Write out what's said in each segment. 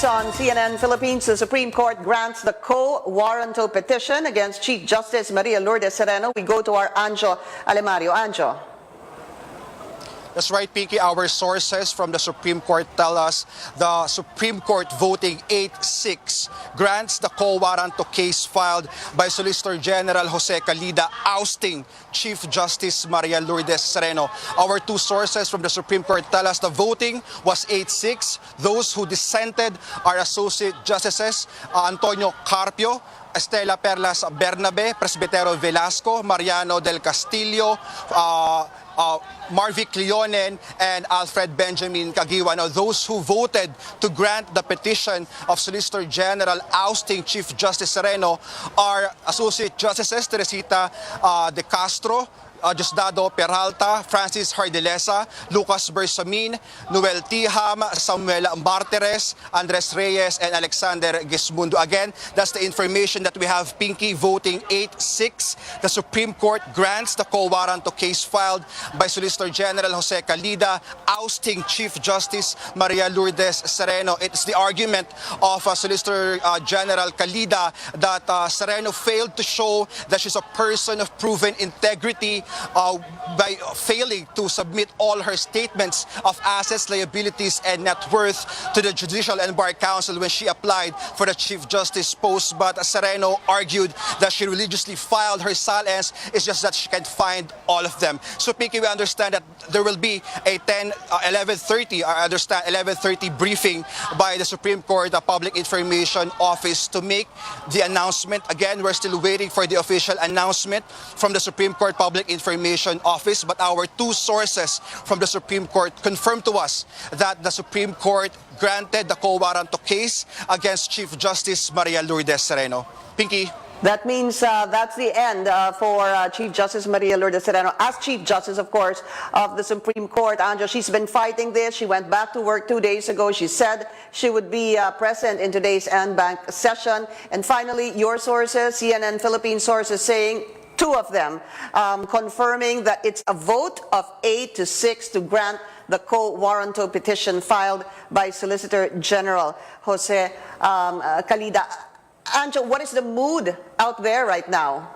news on CNN Philippines. The Supreme Court grants the quo warranto petition against Chief Justice Maria Lourdes Sereno. We go to our Anjo Alemario. Anjo. That's right, Pinky. Our sources from the Supreme Court tell us the Supreme Court voting 8-6 grants the quo warranto case filed by Solicitor General Jose Calida ousting Chief Justice Maria Lourdes Sereno. Our two sources from the Supreme Court tell us the voting was 8-6. Those who dissented are Associate Justices Antonio Carpio, Estela Perlas Bernabe, Presbitero Velasco, Mariano del Castillo, Marvic Leonen, and Alfred Benjamin Caguiwa. Now, those who voted to grant the petition of Solicitor General ousting Chief Justice Sereno are Associate Justices Teresita De Castro, Diosdado Peralta, Francis Hardilesa, Lucas Bersamin, Noel Tiham, Samuel Martires, Andres Reyes, and Alexander Gismundo. Again, that's the information that we have, Pinky. Voting 8-6. The Supreme Court grants the quo warranto case filed by Solicitor General Jose Calida ousting Chief Justice Maria Lourdes Sereno. It's the argument of Solicitor General Calida that Sereno failed to show that she's a person of proven integrity by failing to submit all her statements of assets, liabilities, and net worth to the Judicial and Bar Council when she applied for the Chief Justice post. But Sereno argued that she religiously filed her silence. It's just that she can't find all of them. So, Pinky, we understand that there will be a 11:30 briefing by the Supreme Court Public Information Office to make the announcement. Again, we're still waiting for the official announcement from the Supreme Court Public Information Office, but our two sources from the Supreme Court confirmed to us that the Supreme Court granted the quo warranto case against Chief Justice Maria Lourdes Sereno. Pinky. That means that's the end for Chief Justice Maria Lourdes Sereno. As Chief Justice, of course, of the Supreme Court, Anjo, she's been fighting this. She went back to work 2 days ago. She said she would be present in today's en-banc session. And finally, your sources, CNN Philippines sources, saying, two of them, confirming that it's a vote of 8-6 to grant the quo warranto petition filed by Solicitor General Jose Calida. Anjo, what is the mood out there right now?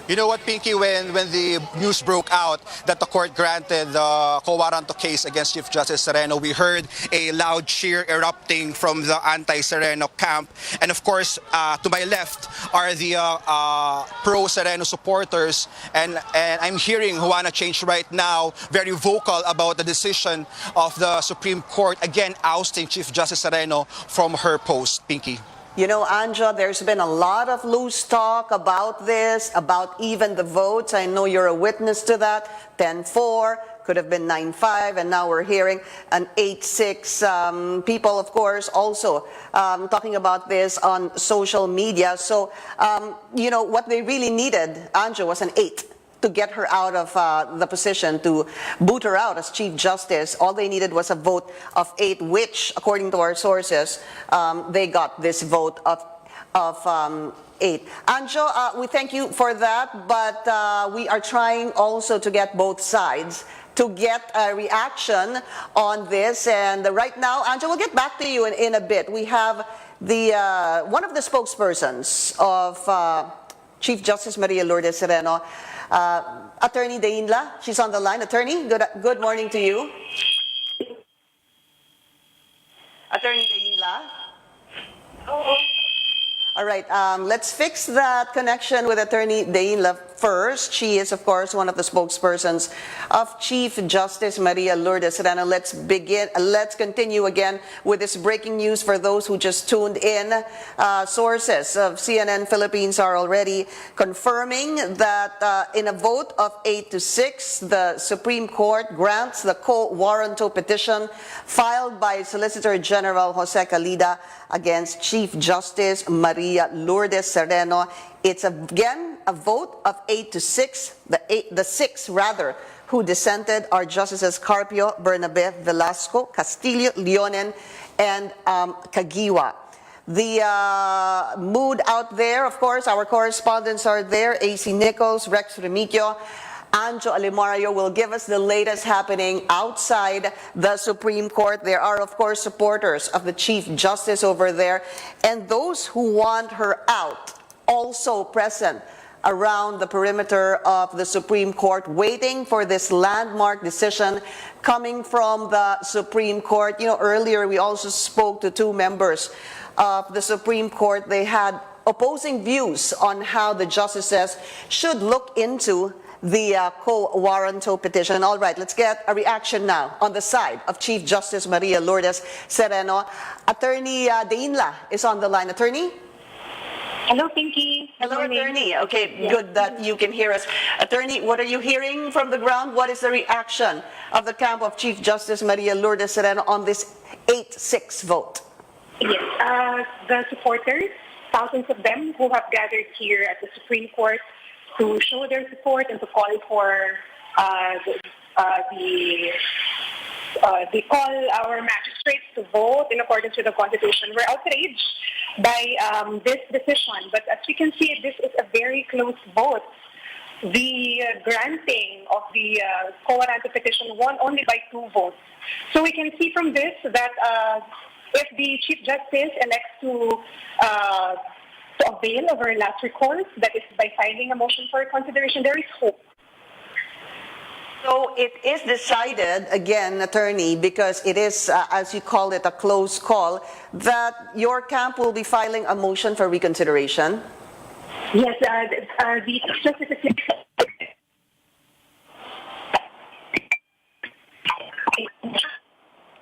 You know what, Pinky, when the news broke out that the court granted the quo warranto case against Chief Justice Sereno, we heard a loud cheer erupting from the anti-Sereno camp. And of course, to my left are the pro-Sereno supporters. And I'm hearing Juana Change right now very vocal about the decision of the Supreme Court, again, ousting Chief Justice Sereno from her post. Pinky. You know, Anja, there's been a lot of loose talk about this, about even the votes. I know you're a witness to that. 10-4, could have been 9-5, and now we're hearing an 8-6. People, of course, also talking about this on social media. So, you know, what they really needed, Anja, was an 8. To get her out of the position, to boot her out as Chief Justice. All they needed was a vote of 8, which, according to our sources, they got this vote of 8. Anjo, we thank you for that, but we are trying also to get both sides to get a reaction on this. And right now, Anjo, we'll get back to you in a bit. We have the one of the spokespersons of Chief Justice Maria Lourdes Sereno, Attorney Deinla. She's on the line. Attorney, good morning to you. Attorney Deinla. All right, let's fix that connection with Attorney Deinla first. She is, of course, one of the spokespersons of Chief Justice Maria Lourdes Sereno. Let's continue again with this breaking news for those who just tuned in. Sources of CNN Philippines are already confirming that in a vote of 8-6, the Supreme Court grants the quo warranto petition filed by Solicitor General Jose Calida against Chief Justice Maria Lourdes Sereno. It's again a vote of 8-6. The six who dissented are Justices Carpio, Bernabe, Velasco, Castillo, Leonen, and Caguiwa. The mood out there, of course, our correspondents are there. AC Nichols, Rex Remigio, Anjo Alimario will give us the latest happening outside the Supreme Court. There are, of course, supporters of the Chief Justice over there, and those who want her out also present around the perimeter of the Supreme Court, waiting for this landmark decision coming from the Supreme Court. You know, earlier we also spoke to two members of the Supreme Court. They had opposing views on how the justices should look into the quo warranto petition. All right, let's get a reaction now on the side of Chief Justice Maria Lourdes Sereno. Attorney Deinla is on the line. Attorney? Hello, Pinky. Hello, Attorney. Okay, good that you can hear us. Attorney, what are you hearing from the ground? What is the reaction of the camp of Chief Justice Maria Lourdes Sereno on this 8-6 vote? Yes, the supporters, thousands of them who have gathered here at the Supreme Court to show their support and to call for they call our magistrates to vote in accordance with the Constitution. We're outraged by this decision, but as we can see, this is a very close vote. The granting of the quo warranto petition won only by 2 votes. So we can see from this that if the Chief Justice elects to avail of her last recourse, that is by filing a motion for reconsideration, there is hope. So it is decided, again, Attorney, because it is, as you call it, a close call, that your camp will be filing a motion for reconsideration? Yes, the Justice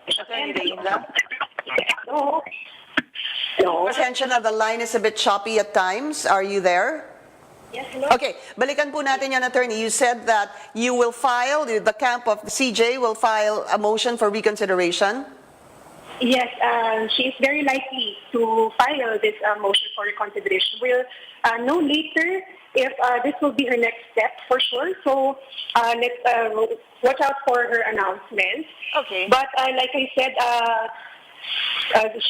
is Attorney Deinla? No. No. Pasensya na, the line is a bit choppy at times. Are you there? Yes, hello? Okay, balikan po natin yan, Attorney. You said that you will file, the camp of CJ will file a motion for reconsideration? Yes, she is very likely to file this motion for reconsideration. We'll know later if this will be her next step for sure. So let's watch out for her announcement. Okay. But like I said,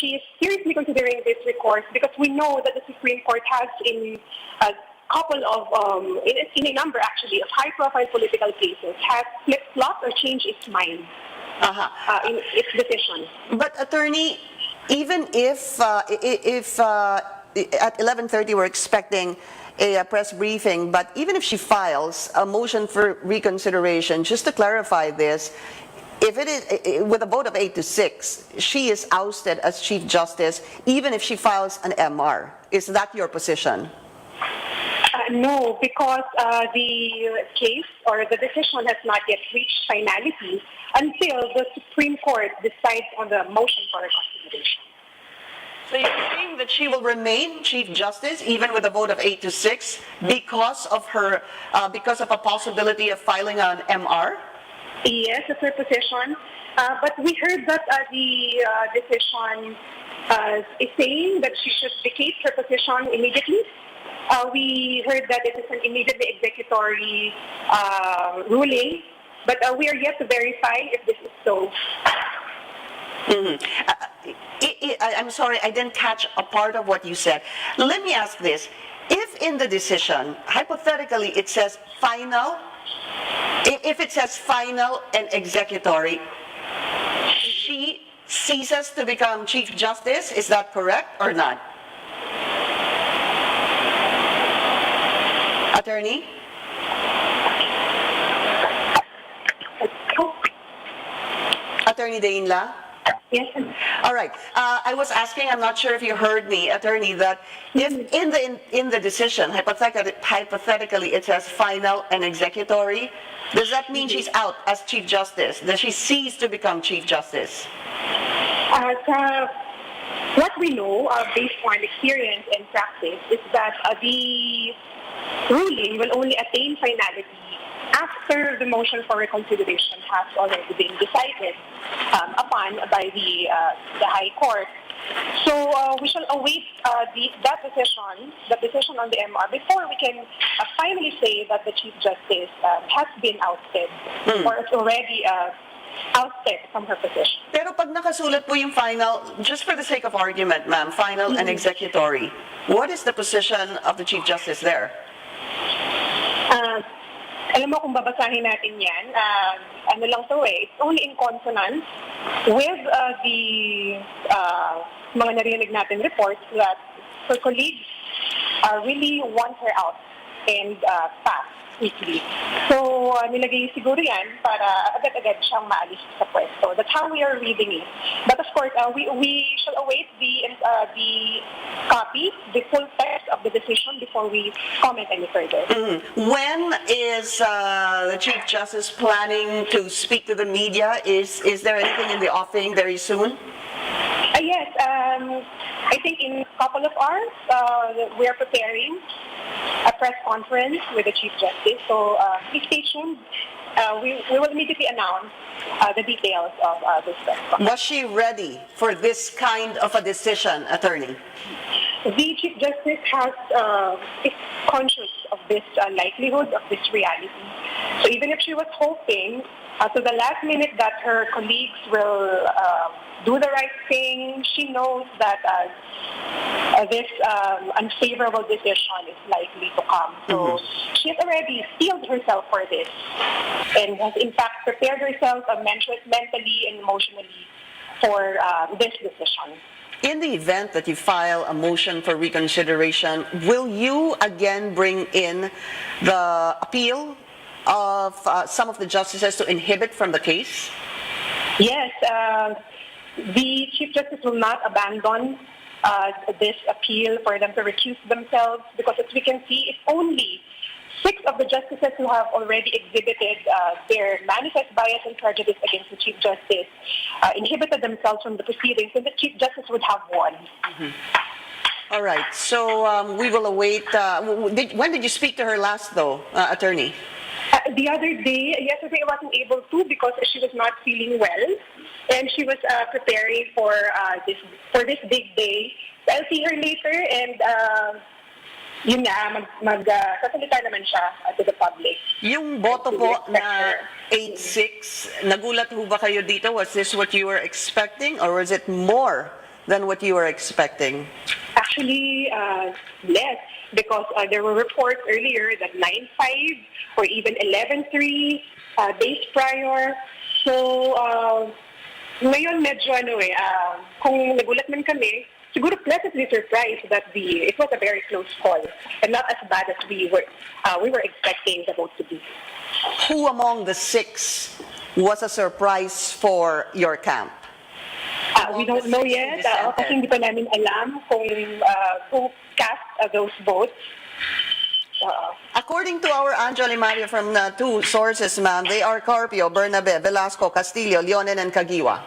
she is seriously considering this recourse because we know that the Supreme Court has in a couple of, in a number actually, of high-profile political cases, has flip-flopped or changed its mind in its decision. But Attorney, even if at 11:30 we're expecting a press briefing, but even if she files a motion for reconsideration, just to clarify this, if it is with a vote of 8-6, she is ousted as Chief Justice, even if she files an MR. Is that your position? No, because the case or the decision has not yet reached finality until the Supreme Court decides on the motion for reconsideration. So you're saying that she will remain Chief Justice even with a vote of 8-6 because of her, because of a possibility of filing an MR? Yes, that's her position. But we heard that the decision is saying that she should vacate her position immediately. We heard that it is an immediately executory ruling, but we are yet to verify if this is so. I'm sorry, I didn't catch a part of what you said. Let me ask this. If in the decision, hypothetically, it says final, if it says final and executory, she ceases to become Chief Justice, is that correct or not? Attorney? Attorney Deinla? Yes. All right. I was asking, I'm not sure if you heard me, Attorney, that if in the decision, hypothetically, it says final and executory, does that mean she's out as Chief Justice? Does she cease to become Chief Justice? What we know, based on experience and practice, is that the ruling will only attain finality after the motion for reconsideration has already been decided upon by the High Court. So we shall await that decision, the decision on the MR, before we can finally say that the Chief Justice has been ousted or is already ousted from her position. Pero pag nakasulat po yung final, just for the sake of argument, ma'am, final and executory, what is the position of the Chief Justice there? Alam mo, kung babasahin natin yan, ano lang to eh, it's only in consonance with the mga narinig natin reports that her colleagues really want her out and pass quickly. So, nilagay siguro yan para agad-agad siyang maalis sa pwesto. That's how we are reading it. But of course, we shall await the copy, the full text of the decision before we comment any further. When is the Chief Justice planning to speak to the media? Is there anything in the offing very soon? Yes, I think in a couple of hours, we are preparing a press conference with the Chief Justice. So please stay tuned. We will immediately announce the details of this press conference. Was she ready for this kind of a decision, attorney? The Chief Justice is conscious of this likelihood, of this reality. So even if she was hoping to the last minute that her colleagues will do the right thing, she knows that this unfavorable decision is likely to come. So she has already steeled herself for this and has in fact prepared herself mentally and emotionally for this decision. In the event that you file a motion for reconsideration, will you again bring in the appeal of some of the justices to inhibit from the case? Yes, the Chief Justice will not abandon this appeal for them to recuse themselves because, as we can see, it's only 6 of the justices who have already exhibited their manifest bias and prejudice against the Chief Justice inhibited themselves from the proceedings, and the Chief Justice would have won. All right. So we will await. When did you speak to her last, though, attorney? The other day, yesterday, I wasn't able to because she was not feeling well, and she was preparing for this big day. So I'll see her later, and yun na, magsasalita naman siya to the public. Yung boto po na 8-6, nagulat ho ba kayo dito? Was this what you were expecting, or was it more than what you were expecting? Actually, less, because there were reports earlier that 9-5 or even 11-3 days prior. So, ngayon medyo kung nagulat man kami, siguro pleasantly surprised that it was a very close call and not as bad as we were expecting the vote to be. Who among the 6 was a surprise for your camp? We don't know yet kasi hindi pa namin alam kung who cast those votes. According to our Angel and Maria from 2 sources, ma'am, they are Carpio, Bernabe, Velasco, Castillo, Leonen, and Caguiwa.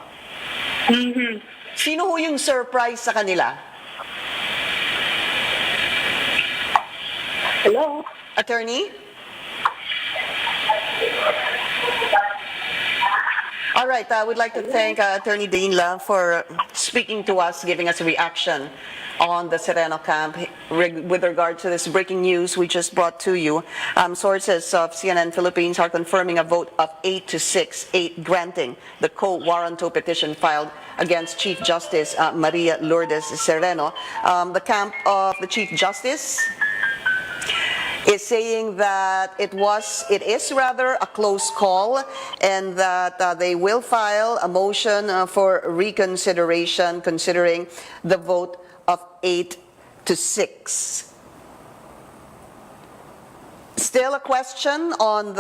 Sino ho yung surprise sa kanila? Hello? Attorney? All right, I would like to thank Attorney Dainla for speaking to us, giving us a reaction on the Sereno camp with regard to this breaking news we just brought to you. Sources of CNN Philippines are confirming a vote of 8-6, 8 granting the quo warranto petition filed against Chief Justice Maria Lourdes Sereno. The camp of the Chief Justice is saying that it is rather a close call, and that they will file a motion for reconsideration considering the vote of 8-6. Still a question on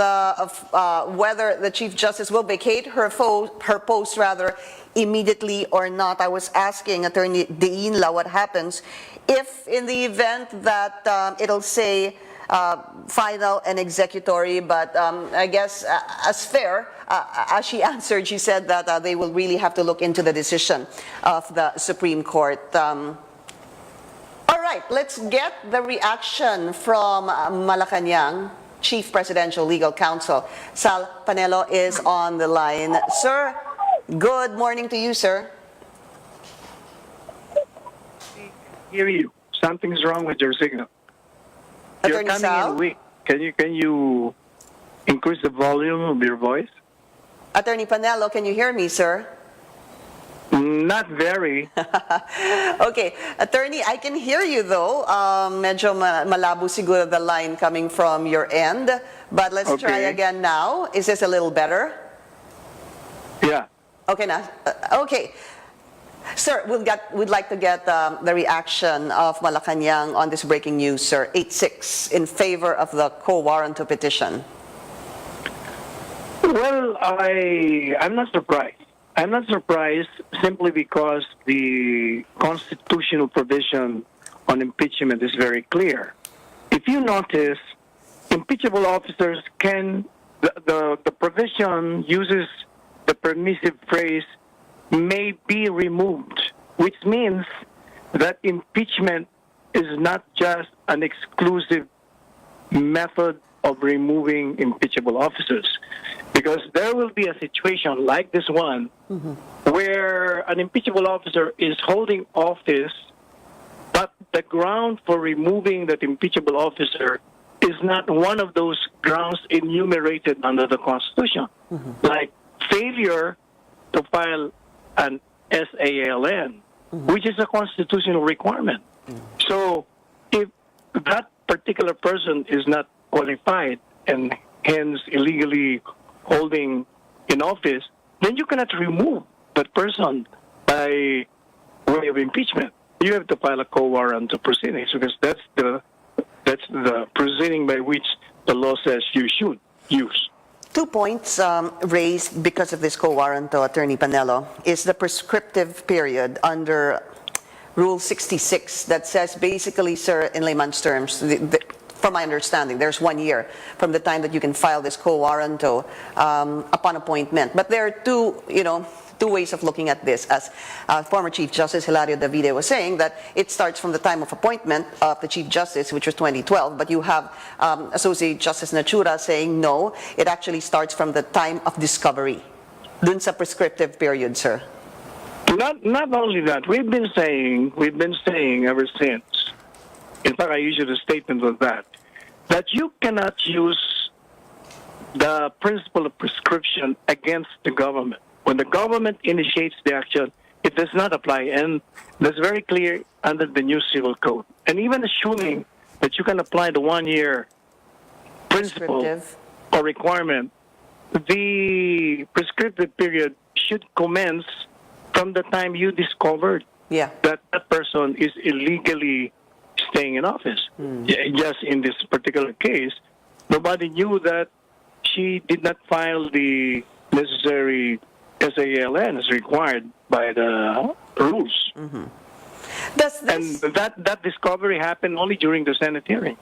whether the Chief Justice will vacate her post immediately or not. I was asking Attorney Dainla what happens if in the event that it'll say final and executory, but I guess as fair, as she answered, she said that they will really have to look into the decision of the Supreme Court. All right, let's get the reaction from Malacanang. Chief Presidential Legal Counsel Sal Panelo is on the line. Sir, good morning to you, sir. Hear you. Something's wrong with your signal. You're Attorney coming Sal? in weak. Can you increase the volume of your voice? Attorney Panelo, can you hear me, sir? Not very. Okay, attorney, I can hear you though. Medyo malabo siguro the line coming from your end. But let's try Okay. again now. Is this a little better? Yeah. Okay, now. Okay. Sir, we'd like to get the reaction of Malacanang on this breaking news, sir. 8-6 in favor of the quo warranto petition. Well, I'm not surprised. I'm not surprised simply because the constitutional provision on impeachment is very clear. If you notice, impeachable officers the provision uses the permissive phrase may be removed, which means that impeachment is not just an exclusive method of removing impeachable officers. Because there will be a situation like this one where an impeachable officer is holding office, but the ground for removing that impeachable officer is not one of those grounds enumerated under the Constitution, like failure to file an SALN, which is a constitutional requirement. So if that particular person is not qualified and hence illegally holding in office, then you cannot remove that person by way of impeachment. You have to file a quo warranto proceedings because that's the proceeding by which the law says you should use. 2 points raised because of this quo warranto, Attorney Panelo, is the prescriptive period under Rule 66 that says basically, sir, in layman's terms, from my understanding, there's 1 year from the time that you can file this quo warranto upon appointment. But there are two ways of looking at this. As former Chief Justice Hilario Davide was saying, that it starts from the time of appointment of the Chief Justice, which was 2012, but you have Associate Justice Nachura saying no, it actually starts from the time of discovery. Dun sa prescriptive period, sir. Not only that, we've been saying ever since, in fact, I issued a statement on that you cannot use the principle of prescription against the government. When the government initiates the action, it does not apply, and that's very clear under the new civil code. And even assuming that you can apply the 1 year principle or requirement, the prescriptive period should commence from the time you discovered that person is illegally staying in office. Just in this particular case, nobody knew that she did not file the necessary SALN as required by the rules. And that discovery happened only during the Senate hearing.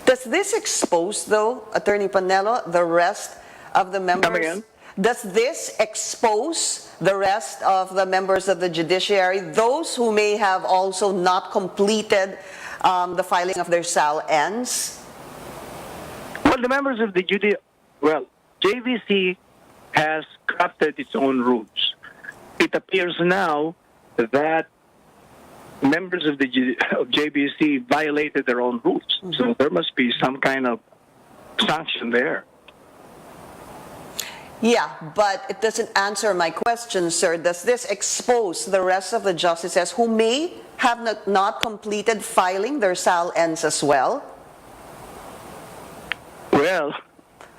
Does this expose, though, Attorney Panelo, the rest of the members? Come again? Does this expose the rest of the members of the judiciary, those who may have also not completed the filing of their SALNs? Well, the members of the JVC has crafted its own rules. It appears now that members of JVC violated their own rules. So there must be some kind of sanction there. Yeah, but it doesn't answer my question, sir. Does this expose the rest of the justices who may have not completed filing their SALNs as well? Well,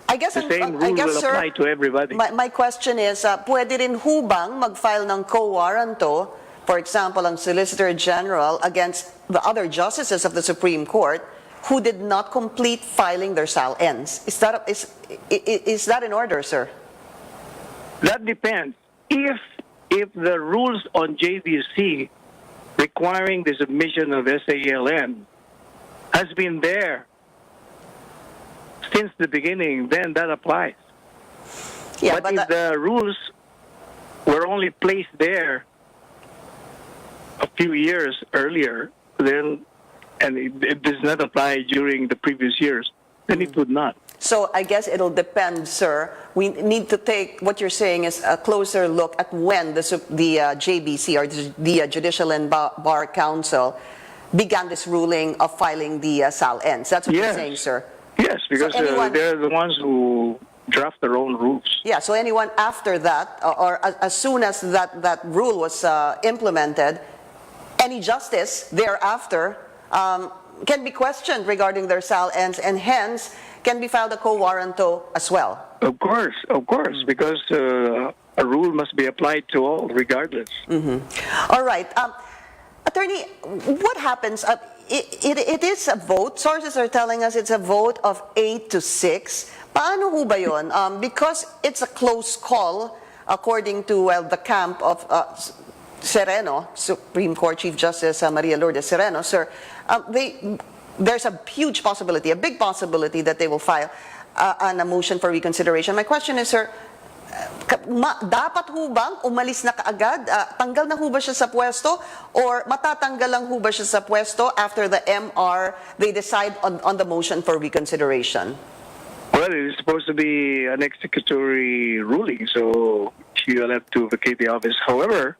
I guess, the same rule will sir, apply to everybody. My question is, pwede rin hubang mag-file ng quo warranto, for example, ang Solicitor General against the other justices of the Supreme Court who did not complete filing their SALNs? Is that in order, sir? That depends. If the rules on JVC requiring the submission of SALN has been there since the beginning, then that applies. Yeah, but if the rules were only placed there a few years earlier, then and it does not apply during the previous years, then it would not. So I guess it'll depend, sir. We need to take, what you're saying is a closer look at when the JBC or the Judicial and Bar Council began this ruling of filing the SALNs. That's what you're saying, sir. Yes, because they're the ones who draft their own rules. Yeah, so anyone after that, or as soon as that rule was implemented, any justice thereafter can be questioned regarding their SALNs, and hence can be filed a quo warranto as well. Of course, because a rule must be applied to all, regardless. All right. Attorney, what happens? It is a vote. Sources are telling us it's a vote of 8-6. Paano ho ba yun? Because it's a close call, according to the camp of Sereno, Supreme Court Chief Justice Maria Lourdes Sereno, sir, there's a huge possibility, a big possibility that they will file a motion for reconsideration. My question is, sir, dapat ho bang umalis na kaagad? Tanggal na ho ba siya sa pwesto? Or matatanggal lang ho ba siya sa pwesto after the MR, they decide on the motion for reconsideration? Well, it is supposed to be an executory ruling, so she will have to vacate the office. However,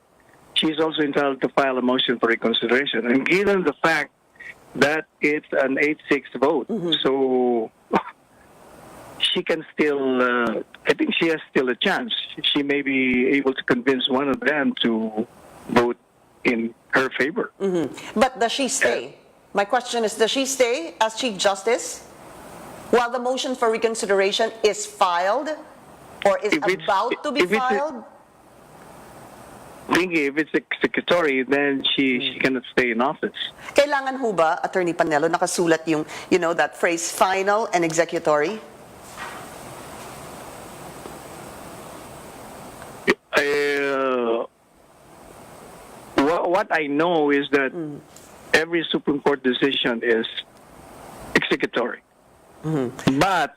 she is also entitled to file a motion for reconsideration. And given the fact that it's an 8-6 vote, so she can still, I think she has still a chance. She may be able to convince one of them to vote in her favor. But does she stay? My question is, does she stay as Chief Justice while the motion for reconsideration is filed or is about to be filed? Thinking if it's executory, then she cannot stay in office. Kailangan ho ba, Attorney Panelo, nakasulat yung, that phrase, final and executory? What I know is that every Supreme Court decision is executory. But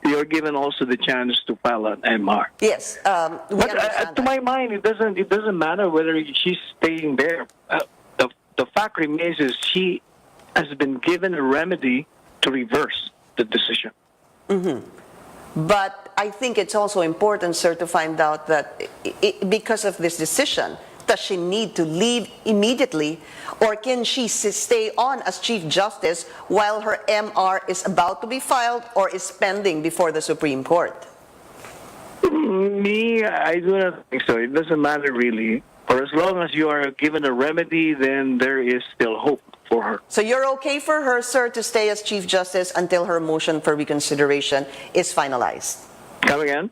you're given also the chance to file an MR. Yes, we But understand to that. my mind, it doesn't matter whether she's staying there. The fact remains is she has been given a remedy to reverse the decision. But I think it's also important, sir, to find out that because of this decision, does she need to leave immediately, or can she stay on as Chief Justice while her MR is about to be filed or is pending before the Supreme Court? Me, I do not think so. It doesn't matter really. For as long as you are given a remedy, then there is still hope for her. So you're okay for her, sir, to stay as Chief Justice until her motion for reconsideration is finalized? Come again?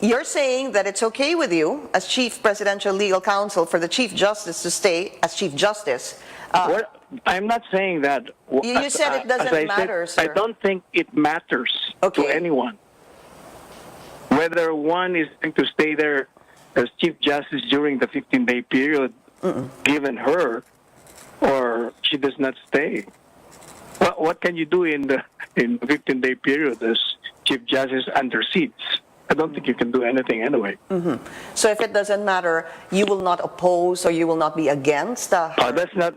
You're saying that it's okay with you as Chief Presidential Legal Counsel for the Chief Justice to stay as Chief Justice. I'm not saying that. You said it doesn't As I matter, said, sir. I don't think it matters to anyone. Whether one is going to stay there as Chief Justice during the 15-day period given her, or she does not stay. What can you do in the 15-day period as Chief Justice under seats? I don't think you can do anything anyway. So if it doesn't matter, you will not oppose or you will not be against? That's not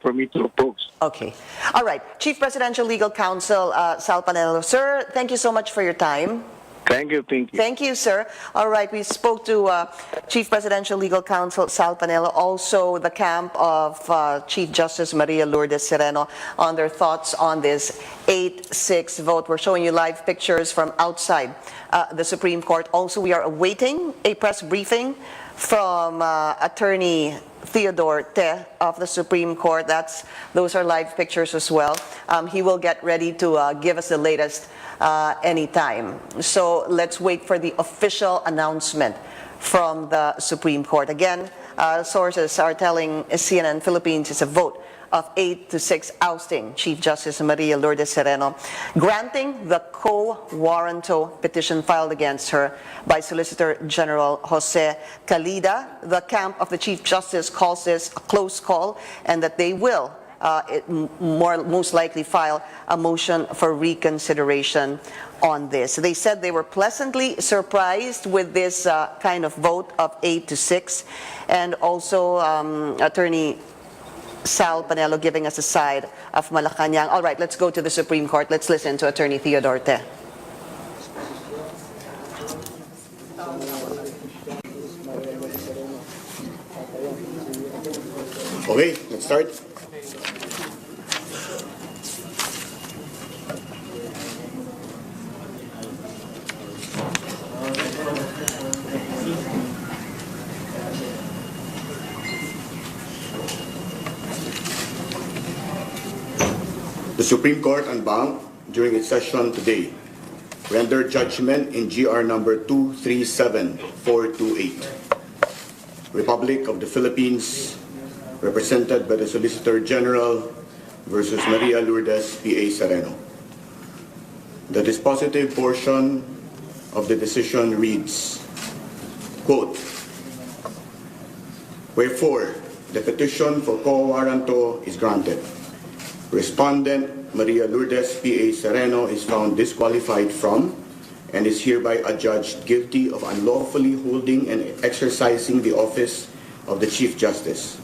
for me to oppose. Okay. All right. Chief Presidential Legal Counsel Sal Panelo. Sir, thank you so much for your time. Thank you, Pinky. Thank you, sir. All right, we spoke to Chief Presidential Legal Counsel Sal Panelo, also the camp of Chief Justice Maria Lourdes Sereno, on their thoughts on this 8-6 vote. We're showing you live pictures from outside the Supreme Court. Also, we are awaiting a press briefing from Attorney Theodore Te of the Supreme Court. Those are live pictures as well. He will get ready to give us the latest anytime. So let's wait for the official announcement from the Supreme Court. Again, sources are telling CNN Philippines it's a vote of 8-6 ousting Chief Justice Maria Lourdes Sereno, granting the quo warranto petition filed against her by Solicitor General Jose Calida. The camp of the Chief Justice calls this a close call and that they will most likely file a motion for reconsideration on this. They said they were pleasantly surprised with this kind of vote of 8-6, and also Attorney Sal Panelo giving us a side of Malacanang. All right, let's go to the Supreme Court. Let's listen to Attorney Theodore Te. Okay, let's start. The Supreme Court en banc, during its session today, rendered judgment in GR number 237428, Republic of the Philippines, represented by the Solicitor General versus Maria Lourdes Sereno. The dispositive portion of the decision reads, quote, wherefore, the petition for quo warranto is granted. Respondent Maria Lourdes Sereno is found disqualified from and is hereby adjudged guilty of unlawfully holding and exercising the office of the Chief Justice.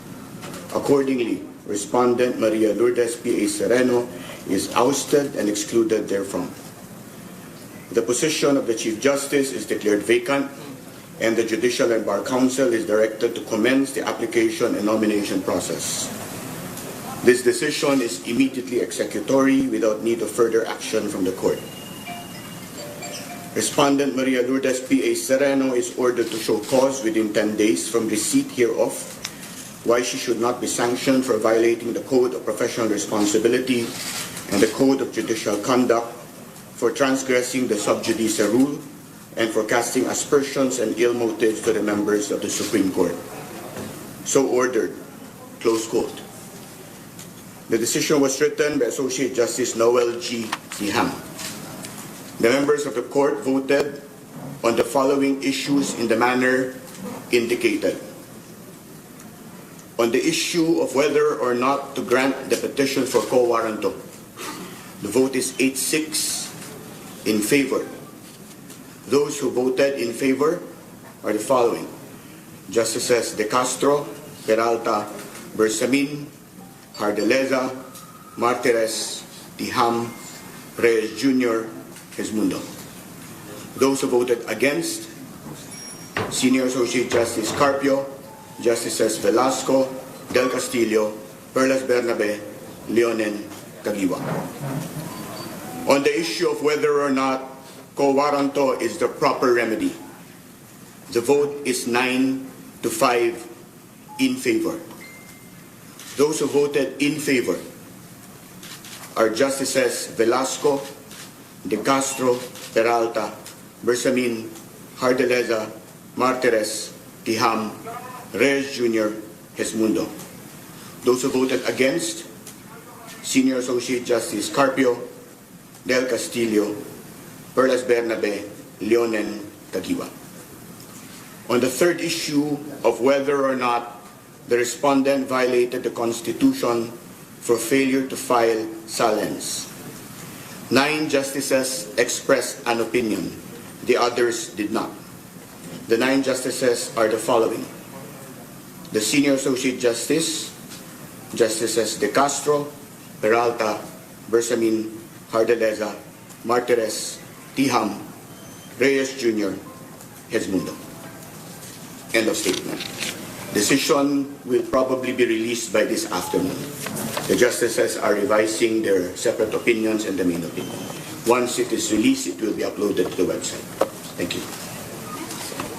Accordingly, Respondent Maria Lourdes Sereno is ousted and excluded therefrom. The position of the Chief Justice is declared vacant, and the Judicial and Bar Council is directed to commence the application and nomination process. This decision is immediately executory without need of further action from the Court. Respondent Maria Lourdes Sereno is ordered to show cause within 10 days from receipt hereof why she should not be sanctioned for violating the Code of Professional Responsibility and the Code of Judicial Conduct, for transgressing the sub judice rule, and for casting aspersions and ill motives to the members of the Supreme Court. So ordered. Close quote. The decision was written by Associate Justice Noel G. Siham. The members of the court voted on the following issues in the manner indicated. On the issue of whether or not to grant the petition for quo warranto, the vote is 8-6 in favor. Those who voted in favor are the following: Justices De Castro, Peralta, Bersamin, Hardeleza, Martires, Tiham, Reyes Jr., Hesmundo. Those who voted against: Senior Associate Justice Carpio, Justices Velasco, Del Castillo, Perlas Bernabe, Leonen, Caguiwa. On the issue of whether or not quo warranto is the proper remedy, the vote is 9-5 in favor. Those who voted in favor are Justices Velasco, De Castro, Peralta, Bersamin, Hardeleza, Martires, Tiham, Reyes Jr., Hesmundo. Those who voted against: Senior Associate Justice Carpio, Del Castillo, Perlas Bernabe, Leonen, Caguiwa. On the third issue of whether or not the respondent violated the Constitution for failure to file sullens, 9 justices expressed an opinion. The others did not. The 9 justices are the following: the Senior Associate Justice, Justices De Castro, Peralta, Bersamin, Hardeleza, Martires, Tiham, Reyes Jr., Hesmundo. End of statement. Decision will probably be released by this afternoon. The justices are revising their separate opinions and the main opinion. Once it is released, it will be uploaded to the website. Thank you.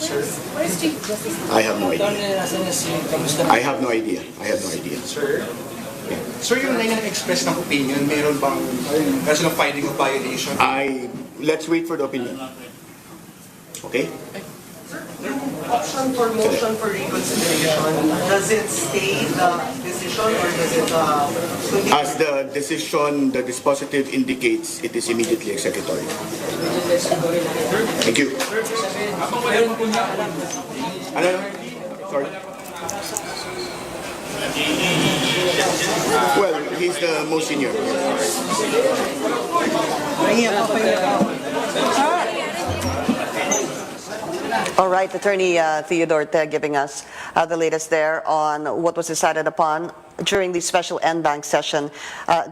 Sir, where's Chief Justice? I have no idea. I have no idea. Sir? Sir, yung express ng opinion, meron bang kaso ng finding of violation? Let's wait for the opinion. Okay? Option for motion for reconsideration, does it stay the decision or does it continue? As the decision, the dispositive indicates, it is immediately executory. Thank you. Ano? Sorry. Well, he's the most senior. All right, Attorney Theodore Te giving us the latest there on what was decided upon during the special en banc session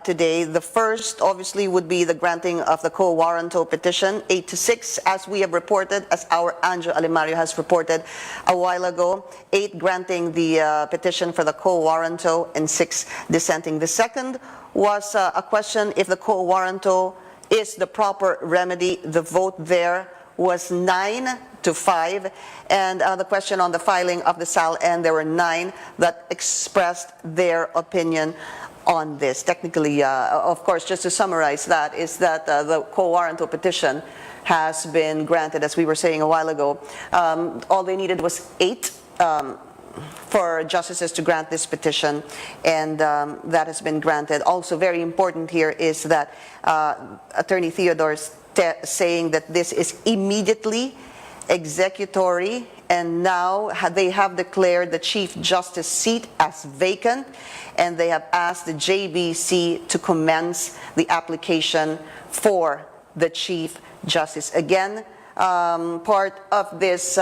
today. The first, obviously, would be the granting of the quo warranto petition, 8-6, as we have reported, as our Anjo Alimario has reported a while ago. 8 granting the petition for the quo warranto and 6 dissenting. The second was a question if the quo warranto is the proper remedy. The vote there was 9 to 5. And the question on the filing of the SAL-N, there were 9 that expressed their opinion on this. Technically, of course, just to summarize that, is that the quo warranto petition has been granted, as we were saying a while ago. All they needed was 8 for justices to grant this petition, and that has been granted. Also very important here is that Attorney Theodore's saying that this is immediately executory, and now they have declared the Chief Justice seat as vacant, and they have asked the JBC to commence the application for the Chief Justice. Again, part of this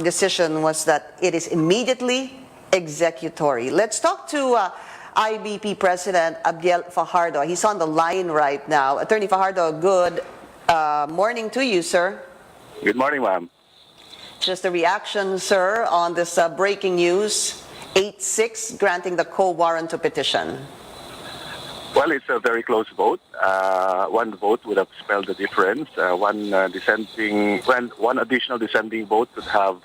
decision was that it is immediately executory. Let's talk to IBP President Abiel Fajardo. He's on the line right now. Attorney Fajardo, good morning to you, sir. Good morning, ma'am. Just a reaction, sir, on this breaking news, 8-6 granting the quo warranto petition. Well, it's a very close vote. One vote would have spelled the difference. One additional dissenting vote could have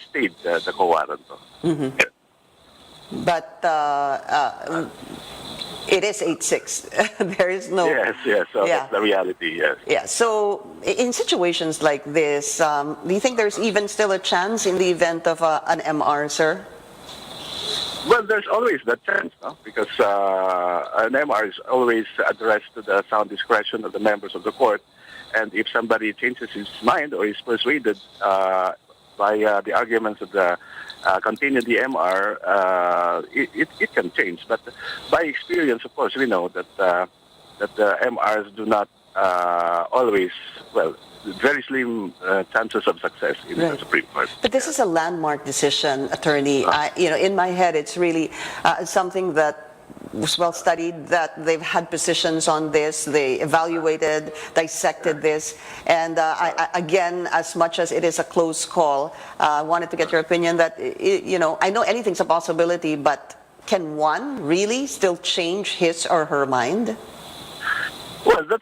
stayed the quo warranto. Mm-hmm. But it is 8-6. There is no... Yes. So that's the reality, yes. Yeah, so in situations like this, do you think there's even still a chance in the event of an MR, sir? Well, there's always that chance, no? Because an MR is always addressed to the sound discretion of the members of the court. And if somebody changes his mind or is persuaded by the arguments of the contained in the MR, it can change. But by experience, of course, we know that the MRs do not always, well, very slim chances of success in the Supreme Court. But this is a landmark decision, attorney. In my head, it's really something that was well studied, that they've had positions on this, they evaluated, dissected this, and again, as much as it is a close call, I wanted to get your opinion that, I know anything's a possibility, but can one really still change his or her mind? Well, that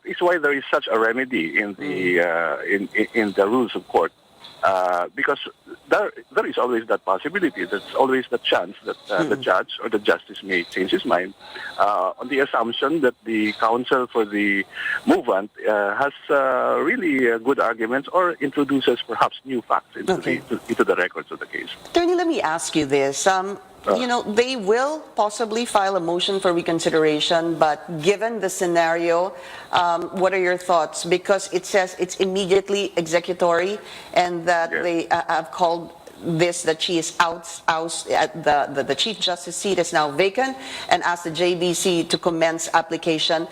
is why there is such a remedy in the in the rules of court, because there is always that possibility. There's always the chance that the judge or the justice may change his mind, on the assumption that the counsel for the movant has really good arguments or introduces perhaps new facts into the records of the case. Attorney, let me ask you this. They will possibly file a motion for reconsideration, but given the scenario, what are your thoughts? Because it says it's immediately executory, and that they have called this that she is the Chief Justice seat is now vacant, and asked the JBC to commence application.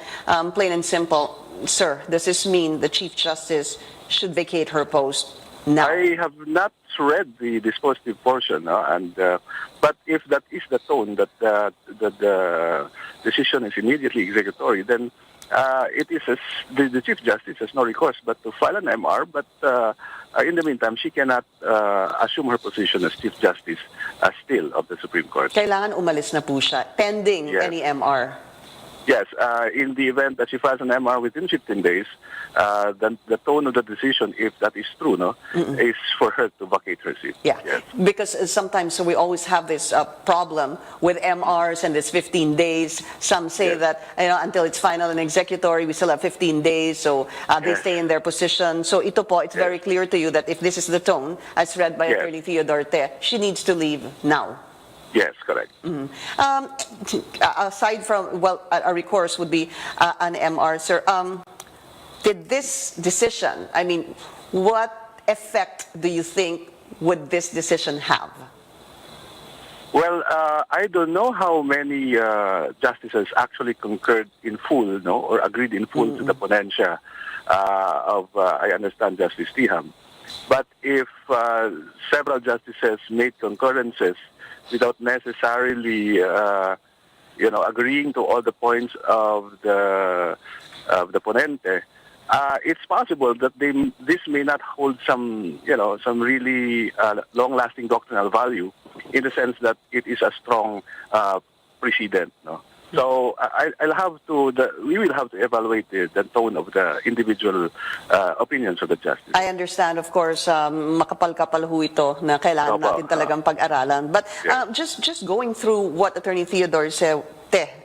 Plain and simple, sir, does this mean the Chief Justice should vacate her post now? I have not read the dispositive portion, but if that is the tone that the decision is immediately executory, then it is the Chief Justice has no recourse but to file an MR. But in the meantime, she cannot assume her position as Chief Justice still of the Supreme Court. Kailangan umalis na po siya, pending any MR. Yes, in the event that she files an MR within 15 days, then the tone of the decision, if that is true, is for her to vacate her seat. Yeah, yes. Because sometimes we always have this problem with MRs and it's 15 days. Some say that until it's final and executory, we still have 15 days, so they stay in their position. So ito po, it's very clear to you that if this is the tone, as read by Attorney Theodore, she needs to leave now. Yes, correct. Aside from, a recourse would be an MR, sir. Did this decision, what effect do you think would this decision have? Well, I don't know how many justices actually concurred in full, or agreed in full to the ponencia of, I understand, Justice Tiham. But if several justices made concurrences without necessarily, agreeing to all the points of the ponente, it's possible that this may not hold some really long-lasting doctrinal value, in the sense that it is a strong precedent. So I'll have to. We will have to evaluate the tone of the individual opinions of the justice. I understand, of course, makapal-kapal ho ito na kailangan Opo, natin talagang pag-aralan. But yeah. just going through what Attorney Theodore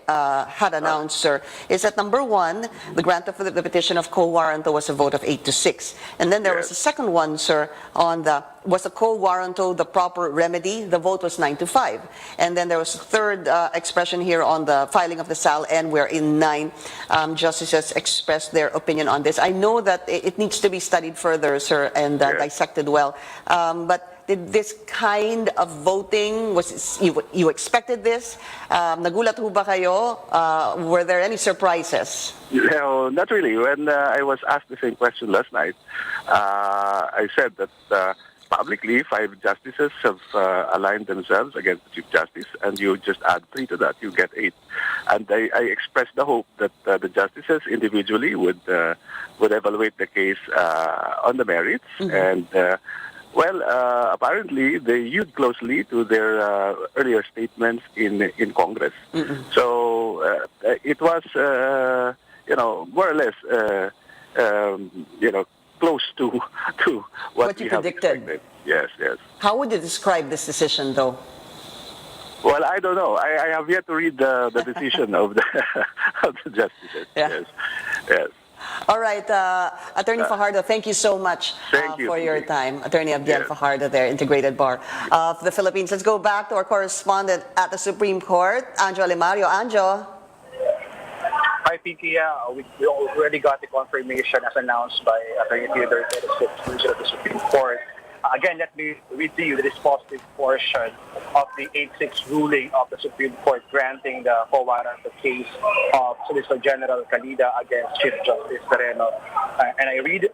had announced, sir, is that number one, the grant of the petition of quo warranto was a vote of 8-6. And then there was a second one, sir, was a quo warranto the proper remedy? The vote was 9-5. And then there was a third expression here on the filing of the SAL-N, wherein 9 justices expressed their opinion on this. I know that it needs to be studied further, sir, and dissected well. But did this kind of voting, you expected this? Nagulat ho ba kayo? Were there any surprises? No, not really. When I was asked the same question last night, I said that publicly 5 justices have aligned themselves against the Chief Justice, and you just add 3 to that, you get 8. And I expressed the hope that the justices individually would evaluate the case on the merits, and well, apparently they hewed closely to their earlier statements in Congress. So it was, more or less, close to what you we have predicted. expected. Yes. How would you describe this decision, though? Well, I don't know. I have yet to read the decision of the justices. Yeah. Yes. All right, Attorney Fajardo, thank you so much for your time. Attorney Abdiel Fajardo there, Integrated Bar of the Philippines. Let's go back to our correspondent at the Supreme Court, Anjo Alimario. Anjo. Hi, Pinky. We already got the confirmation as announced by Attorney Theodore, the President of the Supreme Court. Again, let me read to you the dispositive portion of the 8-6 ruling of the Supreme Court granting the quo warranto case of Solicitor General Calida against Chief Justice Sereno. And I read,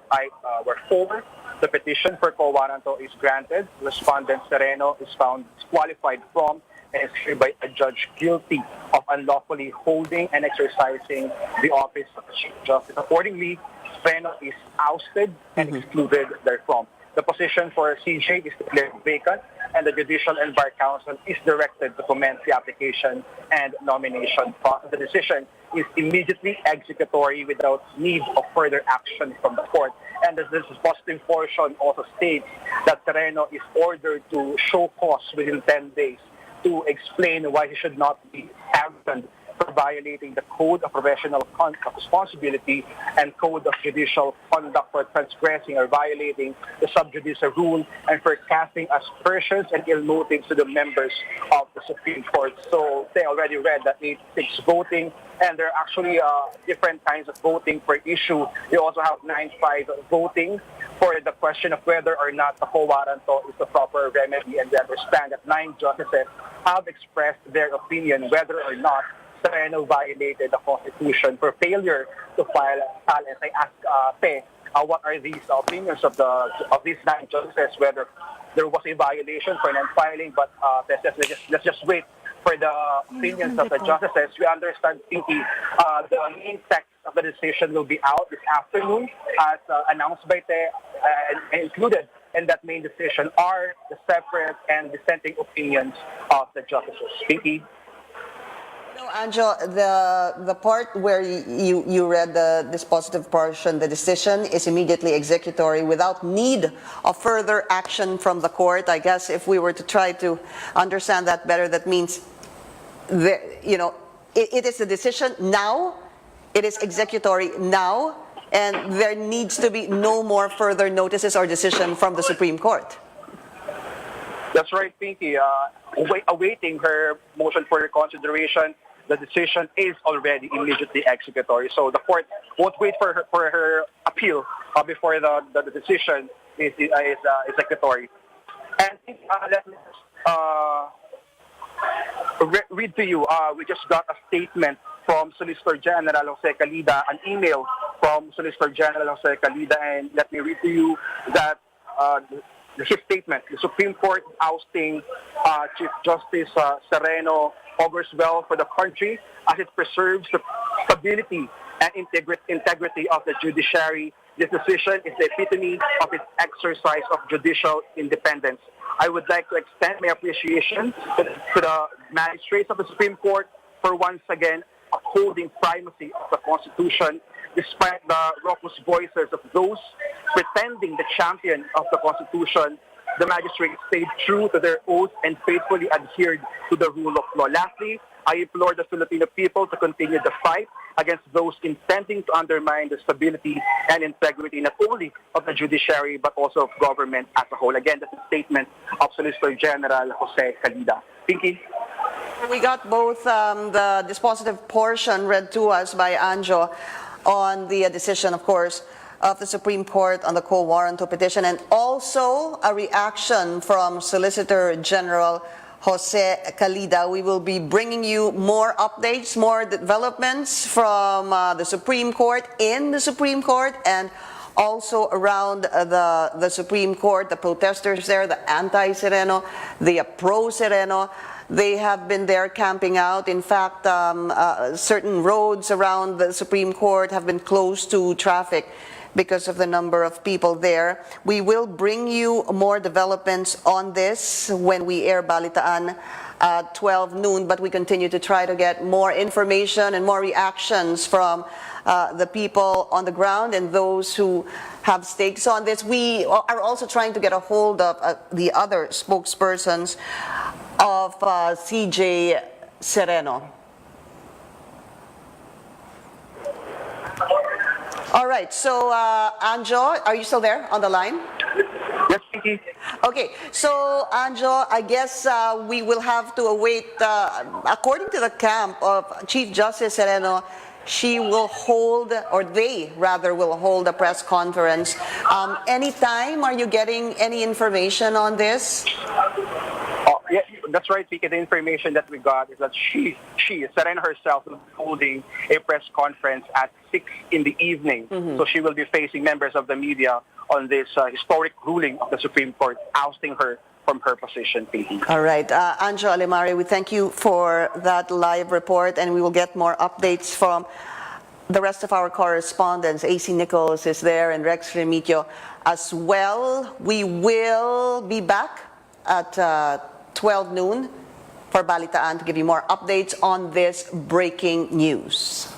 wherefore the petition for quo warranto is granted, Respondent Sereno is found disqualified from and is hereby adjudged guilty of unlawfully holding and exercising the office of Chief Justice. Accordingly, Sereno is ousted and excluded therefrom. The position for CJ is declared vacant, and the Judicial and Bar Council is directed to commence the application and nomination process. The decision is immediately executory without need of further action from the court. And this positive portion also states that Sereno is ordered to show cause within 10 days to explain why he should not be absent for violating the Code of Professional Conduct Responsibility and Code of Judicial Conduct for transgressing or violating the sub judice rule and for casting aspersions and ill motives to the members of the Supreme Court. So they already read that 8-6 voting, and there are actually different kinds of voting per issue. They also have 9-5 voting for the question of whether or not the quo warranto is the proper remedy, and we understand that 9 justices have expressed their opinion whether or not Sereno violated the Constitution for failure to file SAL-N. I ask what are these opinions of these 9 justices, whether there was a violation for non-filing, but let's just wait for the opinions of the justices. We understand, Pinky, the main text of the decision will be out this afternoon, as announced by Te, and included in that main decision are the separate and dissenting opinions of the justices. Pinky? No, Anjo, the part where you read this positive portion, the decision is immediately executory without need of further action from the court. I guess if we were to try to understand that better, that means, it is a decision now, it is executory now, and there needs to be no more further notices or decision from the Supreme Court. That's right, Pinky. Awaiting her motion for reconsideration, the decision is already immediately executory. So the court won't wait for her appeal before the decision is executory. And let me read to you. We just got a statement from Solicitor General Jose Calida, an email from Solicitor General Jose Calida, and let me read to you that his statement: the Supreme Court ousting Chief Justice Sereno augurs well for the country as it preserves the stability and integrity of the judiciary. This decision is the epitome of its exercise of judicial independence. I would like to extend my appreciation to the magistrates of the Supreme Court for once again upholding primacy of the Constitution, despite the raucous voices of those pretending the champion of the Constitution. The magistrates stayed true to their oath and faithfully adhered to the rule of law. Lastly, I implore the Filipino people to continue the fight against those intending to undermine the stability and integrity not only of the judiciary but also of government as a whole. Again, that's a statement of Solicitor General Jose Calida. Pinky? We got both the dispositive portion read to us by Anjo on the decision, of course, of the Supreme Court on the quo warranto petition, and also a reaction from Solicitor General Jose Calida. We will be bringing you more updates, more developments from the Supreme Court, in the Supreme Court, and also around the Supreme Court, the protesters there, the anti-Sereno, the pro-Sereno. They have been there camping out. In fact, certain roads around the Supreme Court have been closed to traffic because of the number of people there. We will bring you more developments on this when we air Balitaan at 12 noon, but we continue to try to get more information and more reactions from the people on the ground and those who have stakes on this. We are also trying to get a hold of the other spokespersons of CJ Sereno. All right, so Anjo, are you still there on the line? Yes, Pinky. Okay, so Anjo, I guess we will have to await, according to the camp of Chief Justice Sereno, she will hold, or they rather will hold a press conference. Anytime, are you getting any information on this? Yeah, that's right, Pinky. The information that we got is that she, Serena herself, will be holding a press conference at 6 in the evening. So she will be facing members of the media on this historic ruling of the Supreme Court, ousting her from her position, Pinky. All right. Anjo Alimari, we thank you for that live report, and we will get more updates from the rest of our correspondents. AC Nichols is there and Rex Remigio as well. We will be back at 12 noon for Balitaan to give you more updates on this breaking news.